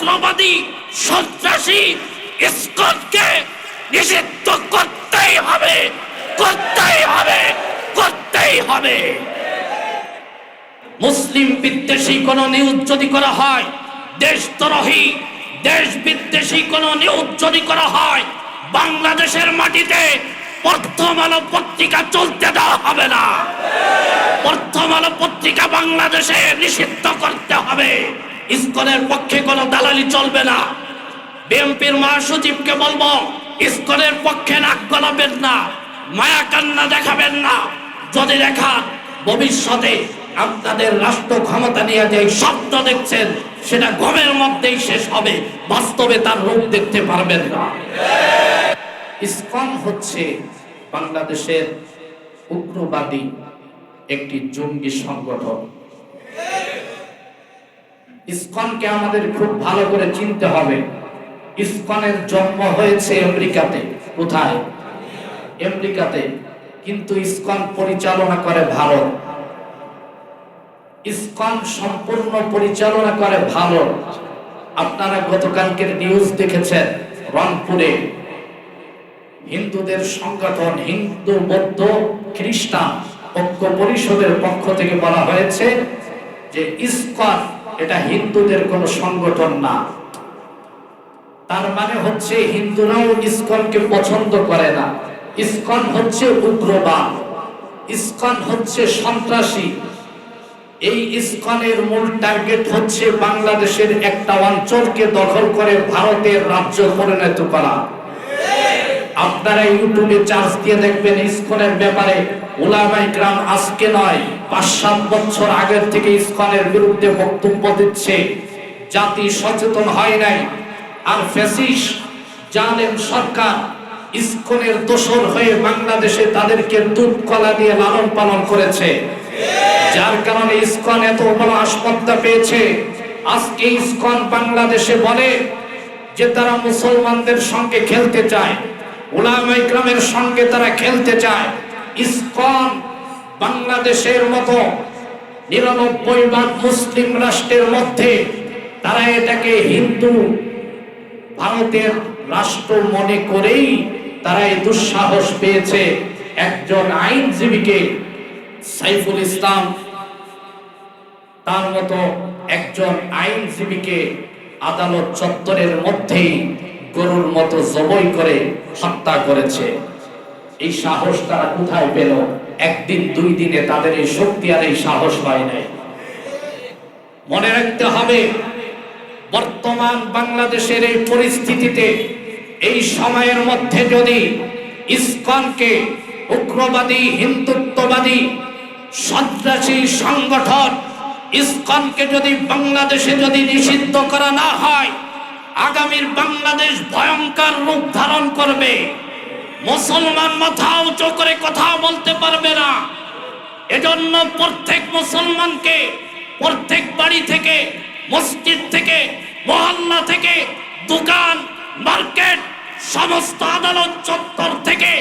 উগ্রবাদী সন্ত্রাসী ইসকনকে নিষিদ্ধ করতেই হবে, করতেই হবে, করতেই হবে। মুসলিম বিদ্বেষী কোন নিউজ যদি করা হয়, দেশদ্রোহী দেশ বিদ্বেষী কোন নিউজ যদি করা হয়, বাংলাদেশের মাটিতে প্রথম আলো পত্রিকা চলতে দেওয়া হবে না। প্রথম আলো পত্রিকা বাংলাদেশে নিষিদ্ধ করতে হবে। ইসকনের পক্ষে কোনো দালালি চলবে না। বিএনপির মহাসচিবকে বলবো, ইসকনের পক্ষে নাক গলাবেন না, মায়া কান্না দেখাবেন না। যদি দেখান, ভবিষ্যতে আপনাদের রাষ্ট্র ক্ষমতা নিয়ে যে স্বপ্ন দেখছেন সেটা ঘুমের মধ্যেই শেষ হবে, বাস্তবে তার রূপ দেখতে পারবেন না। ইসকন হচ্ছে বাংলাদেশের উগ্রবাদী একটি জঙ্গি সংগঠন। ইসকনকে আমাদের খুব ভালো করে চিনতে হবে। ইসকনের জন্ম হয়েছে আমেরিকাতে। কোথায়? আমেরিকাতে। কিন্তু ইসকন পরিচালনা করে ভারত। ইসকন সম্পূর্ণ পরিচালনা করে ভারত। আপনারা গতকালকের নিউজ দেখেছেন, রংপুরে হিন্দুদের সংগঠন হিন্দু বৌদ্ধ খ্রিস্টান ঐক্য পরিষদের পক্ষ থেকে বলা হয়েছে যে ইসকন এটা হিন্দুদের কোনো সংগঠন না। তার মানে হচ্ছে হিন্দুরাও ইসকনকে পছন্দ করে না। ইসকন হচ্ছে উগ্রবাদ, ইসকন হচ্ছে সন্ত্রাসী। এই ইসকনের মূল টার্গেট হচ্ছে বাংলাদেশের একটা অঞ্চলকে দখল করে ভারতের রাজ্য পরিণত করা। আপনারা ইউটিউবে চার্জ দিয়ে দেখবেন, ইসকনের ব্যাপারে উলামায়ে কেরাম আজকে নয় ৫-৭ বছর আগের থেকে ইসকনের বিরুদ্ধে বক্তব্য দিচ্ছে। জাতি সচেতন হয় নাই। আর ফ্যাসিস্ট জালেম সরকার ইসকনের দোসর হয়ে বাংলাদেশে তাদেরকে দুধ কলা দিয়ে লালন পালন করেছে, যার কারণে ইসকন এত বড় আসপত্তা পেয়েছে। আজকে ইসকন বাংলাদেশে বলে যে তারা মুসলমানদের সঙ্গে খেলতে চায়, উলামায়ে কেরামের সঙ্গে তারা খেলতে চায়। ইসকন বাংলাদেশের মতো ৯৯ মুসলিম রাষ্ট্রের মধ্যে তারা এটাকে হিন্দু ভারতের রাষ্ট্র মনে করেই তারা এই দুঃসাহস পেয়েছে একজন আইনজীবীকে, সাইফুল ইসলাম তার মতো একজন আইনজীবীকে আদালত চত্বরের মধ্যেই গরুর মতো জবাই করে হত্যা করেছে। এই সাহস তারা কোথায় পেল? একদিন দুই দিনে তাদের এই শক্তি আর এই সাহস হয় নাই। মনে রাখতে হবে, বর্তমান বাংলাদেশের এই পরিস্থিতিতে এই সময়ের মধ্যে যদি ইসকনকে উগ্রবাদী হিন্দুত্ববাদী সন্ত্রাসী সংগঠন ইসকনকে যদি বাংলাদেশে যদি নিষিদ্ধ করা না হয়, আগামীর বাংলাদেশ ভয়ঙ্কর রূপ ধারণ করবে। মুসলমান মাথা উঁচু করে কথা বলতে পারবে না। এজন্য প্রত্যেক মুসলমানকে প্রত্যেক বাড়ি থেকে, মসজিদ থেকে, মহল্লা থেকে, দোকান মার্কেট সমস্ত আদালত চত্বর থেকে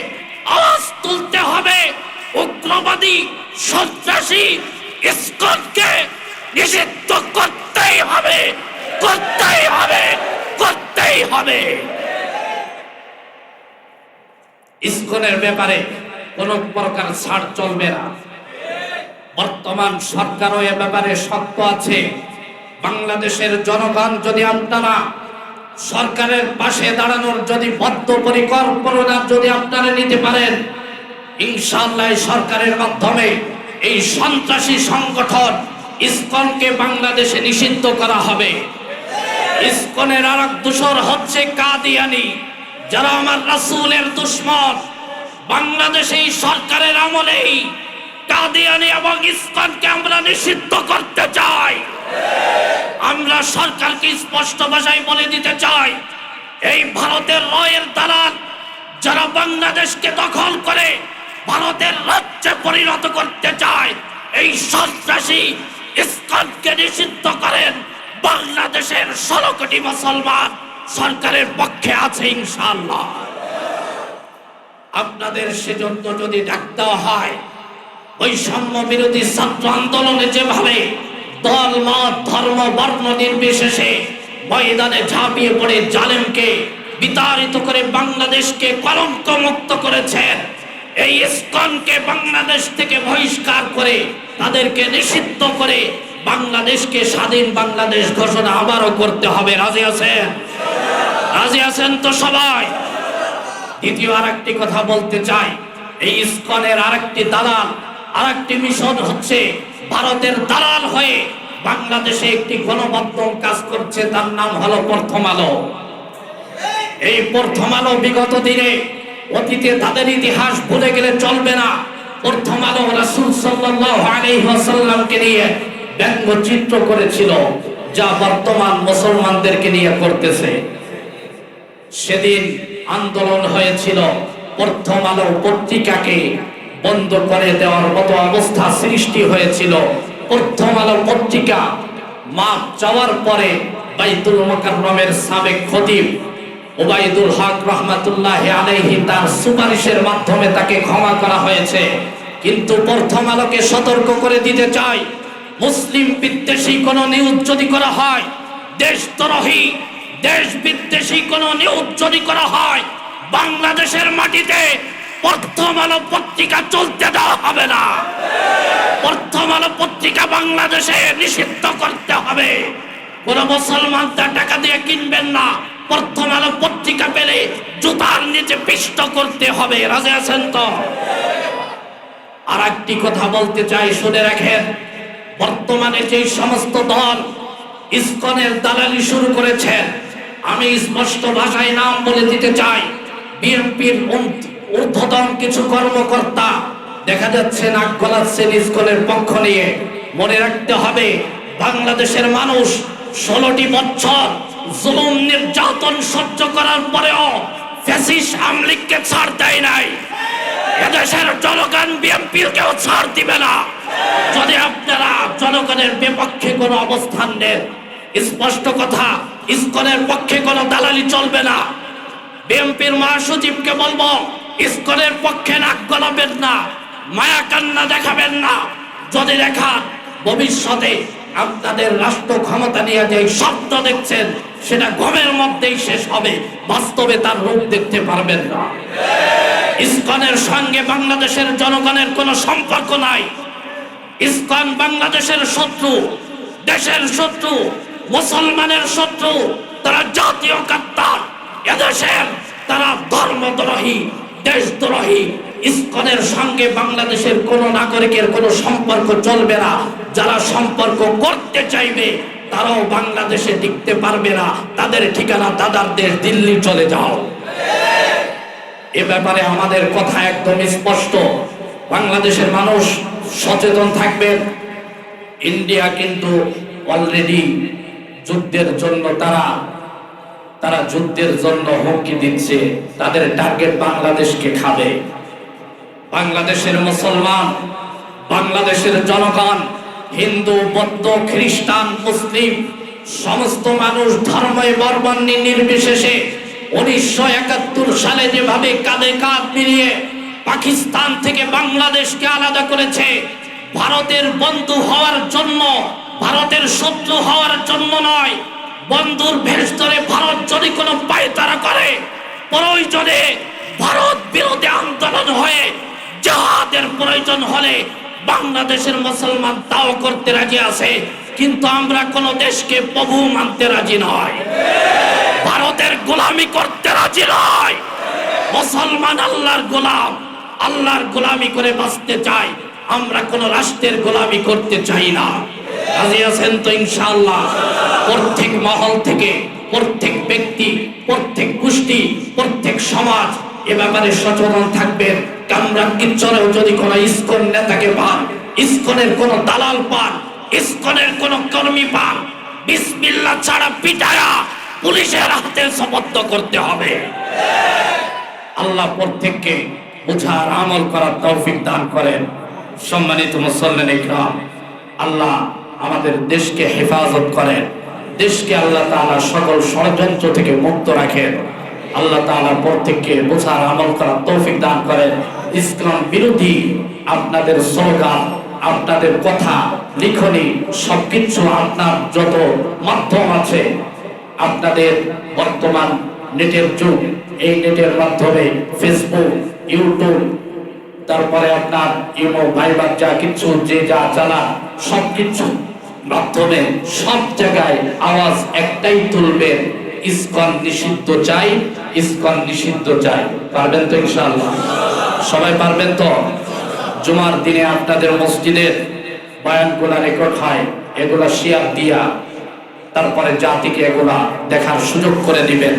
আওয়াজ তুলতে হবে, উগ্রবাদী সন্ত্রাসী ইসকনকে নিষিদ্ধ করতেই হবে, করতেই হবে, করতেই হবে। ইসকনের ব্যাপারে কোন প্রকার ছাড় চলবে না। বর্তমান সরকারও এ ব্যাপারে শক্ত আছে। বাংলাদেশের জনগণ যদি আপনারা সরকারের পাশে দাঁড়ানোর যদি বদ্ধপরিকল্পনা যদি আপনারা নিতে পারেন, ইনশাআল্লাহ সরকারের মাধ্যমে এই সন্ত্রাসী সংগঠন ইসকনকে বাংলাদেশে নিষিদ্ধ করা হবে। ইসকনের আরেক দোসর হচ্ছে কাদিয়ানি, যারা আমার রাসূলের দুশমন। বাংলাদেশে সরকারের আমলেই কাদিয়ানি এবং ইসকনকে আমরা নিষিদ্ধ করতে চাই। আমরা সরকারকে স্পষ্ট ভাষায় বলে দিতে চাই, এই ভারতের রয়ের দালাল যারা বাংলাদেশকে দখল করে ভারতের রাজ্যে পরিণত করতে চায়, এই সন্ত্রাসী ইসকনকে নিষিদ্ধ করেন। বাংলাদেশের ১৬ কোটি মুসলমান সরকারের পক্ষে আছে ইনশাআল্লাহ। আপনাদের সেজন্য যদি ডাক দেওয়া হয়, বৈষম্য বিরোধী ছাত্র আন্দোলনে যেভাবে দল মত ধর্ম বর্ণ নির্বিশেষে ময়দানে ঝাঁপিয়ে পড়ে জালেমকে বিতাড়িত করে বাংলাদেশকে কলঙ্ক মুক্ত করেছেন। এই ইসকনকে বাংলাদেশ থেকে বহিষ্কার করে তাদেরকে নিষিদ্ধ করে বাংলাদেশকে স্বাধীন বাংলাদেশ ঘোষণা আবারও করতে হবে। রাজি আছেন? রাজি আছেন তো সবাই? দ্বিতীয় আরেকটি কথা বলতে চাই, এই ইসকনের আরেকটি দালাল, আরেকটি মিশন হচ্ছে ভারতের দালাল হয়ে বাংলাদেশে একটি গণমাধ্যম কাজ করছে, তার নাম হলো প্রথম আলো। এই প্রথম আলো বিগত দিনে, অতীতে তাদের ইতিহাস ভুলে গেলে চলবে না। প্রথম আলো রাসূল সাল্লাল্লাহু আলাইহি ওয়াসাল্লামকে নিয়ে ব্যঙ্গচিত্র করেছিল, যা বর্তমান মুসলমানদেরকে নিয়ে করতেছে। সেদিন আন্দোলন হয়েছিল, প্রথম আলো পত্রিকাকে বন্ধ করে দেওয়ার মতো অবস্থা সৃষ্টি হয়েছিল। প্রথম আলো পত্রিকা মাপ চাওয়ার পরে বাইতুল মুকাররমের সাবেক খতিব ওবাইদুল হক রহমাতুল্লাহি আলাইহি তার সুপারিশের মাধ্যমে তাকে ক্ষমা করা হয়েছে। কিন্তু প্রথম আলোকে সতর্ক করে দিতে চাই, মুসলিম বিদ্বেষী কোন নিউজ যদি করা হয়, দেশদ্রোহী দেশ বিদ্বেষী কোন নিউজ যদি করা হয়, বাংলাদেশের মাটিতে প্রথম আলো পত্রিকা চলতে দেওয়া হবে না। প্রথম আলো পত্রিকা বাংলাদেশে নিষিদ্ধ করতে হবে। কোন মুসলমান তার টাকা দিয়ে কিনবেন না। প্রথম আলো পত্রিকা পেলে জুতার নিচে পিষ্ট করতে হবে। রাজি আছেন তো? আর একটি কথা বলতে চাই, শুনে রাখেন, বর্তমানে যে সমস্ত দল ইসকনের দালালি শুরু করেছেন, আমি স্পষ্ট ভাষায় নাম বলে দিতে চাই। বিএনপির ঊর্ধ্বতন কিছু কর্মকর্তা দেখা যাচ্ছে নাক গলাচ্ছেন ইসকনের পক্ষ নিয়ে। মনে রাখতে হবে, বাংলাদেশের মানুষ 16টি বছর জুলুম নির্যাতন সহ্য করার পরেও ফ্যাসিস্ট আওয়ামী লীগকে ছাড় দেয় নাই। এদেশের জনগণ বিএনপির কেউ ছাড় দিবে না যদি আপনারা জনগণের বিপক্ষে কোনো অবস্থান নেন। স্পষ্ট কথা, ইসকনের পক্ষে কোনো দালালি চলবে না। বিএনপির মহাসচিবকে বলবো, ইসকনের পক্ষে নাক গলাবেন না, মায়া কান্না দেখাবেন না। যদি দেখান, ভবিষ্যতে আপনাদের রাষ্ট্র ক্ষমতা নিয়ে যে স্বপ্ন দেখছেন, সেটা ঘুমের মধ্যেই শেষ হবে, বাস্তবে তার রূপ দেখতে পারবেন না। ইসকনের সঙ্গে বাংলাদেশের জনগণের কোনো সম্পর্ক নাই। ইসকন বাংলাদেশের শত্রু, দেশের শত্রু, মুসলমানের শত্রু। তারা জাতীয় গাদ্দার, এদেশের তারা ধর্মদ্রোহী, দেশদ্রোহী। ইসকনের সঙ্গে বাংলাদেশের কোন নাগরিকের কোনো সম্পর্ক চলবে না। যারা সম্পর্ক করতে চাইবে তারাও বাংলাদেশে টিকতে পারবে না। তাদের ঠিকানা দাদার দেশ দিল্লি চলে যাও। এ ব্যাপারে আমাদের কথা একদম স্পষ্ট। বাংলাদেশের মানুষ সচেতন থাকবেন। ইন্ডিয়া কিন্তু অলরেডি যুদ্ধের জন্য তারা যুদ্ধের জন্য হুমকি দিচ্ছে। তাদের টার্গেট বাংলাদেশকে খাবে। বাংলাদেশের মুসলমান, বাংলাদেশের জনগণ, হিন্দু, বৌদ্ধ, খ্রিস্টান, মুসলিম সমস্ত মানুষ ধর্মে বর্ণাঢ্য নির্বিশেষে 1971 সালে যেভাবে কাঁধে কাঁধ মিলিয়ে পাকিস্তান থেকে বাংলাদেশকে আলাদা করেছে, ভারতের বন্ধু হওয়ার জন্য, ভারতের শত্রু হওয়ার জন্য নয়। বন্ধুর ভেষ ধরে ভারত যদি কোনো পায়তারা করে, প্রয়োজনে ভারত বিরোধী আন্দোলন হয়ে জিহাদের প্রয়োজন হলে বাংলাদেশের মুসলমান তাও করতে রাজি আছে। কিন্তু আমরা কোন দেশকে প্রভু মানতে রাজি নয়, ভারতের গোলামি করতে রাজি নয়। মুসলমান আল্লাহর গোলাম, আল্লাহর গোলামি করে বাঁচতে চাই। আমরা কোন রাষ্ট্রের গোলামি করতে চাই না। রাজি আছেন তো ইনশাআল্লাহ? প্রত্যেক মহল থেকে, প্রত্যেক ব্যক্তি, প্রত্যেক গোষ্ঠী, প্রত্যেক সমাজ এ ব্যাপারে সচেতন থাকবেন। কামরাঙ্গীরচরেও যদি কোনো ইসকন নেতাকে পান, ইসকনের কোনো দালাল পান, ইসকনের কোনো কর্মী পান, বিসমিল্লাহ ছাড়া পিটায়া পুলিশের হাতে সুপর্দ করতে হবে। আল্লাহ প্রত্যেককে বুঝার, আমল করার তৌফিক দান করেন। সম্মানিত মুসল্লিন ইকরাম, আল্লাহ আমাদের দেশকে হেফাজত করেন। দেশকে আল্লাহ তাআলা সকল ষড়যন্ত্র থেকে মুক্ত রাখেন। আল্লাহ তাআলা প্রত্যেককে বোঝার, আমল করার তৌফিক দান করেন। ইসলাম বিরোধী আপনাদের স্লোগান, আপনাদের কথা, লিখনি, সবকিছু আপনার যত মাধ্যম আছে আপনাদের বর্তমান নেটের যুগ, এই নেটের মাধ্যমে ফেসবুক, ইউটিউব, তারপরে আপনার ইমো, ভাইবার, যা কিছু যে যা চালান সবকিছু মাধ্যমে সব জায়গায় আওয়াজ একটাই তুলবেন, ইসকন নিষিদ্ধ চাই, ইসকন নিষিদ্ধ চাই। পারবেন তো ইনশাআল্লাহ? সবাই পারবেন তো? জুমার দিনে আপনাদের মসজিদের বয়ানগুলা রেকর্ড হয়, এগুলা শেয়ার দিয়া তারপরে জাতিকে এগুলা দেখার সুযোগ করে দিবেন।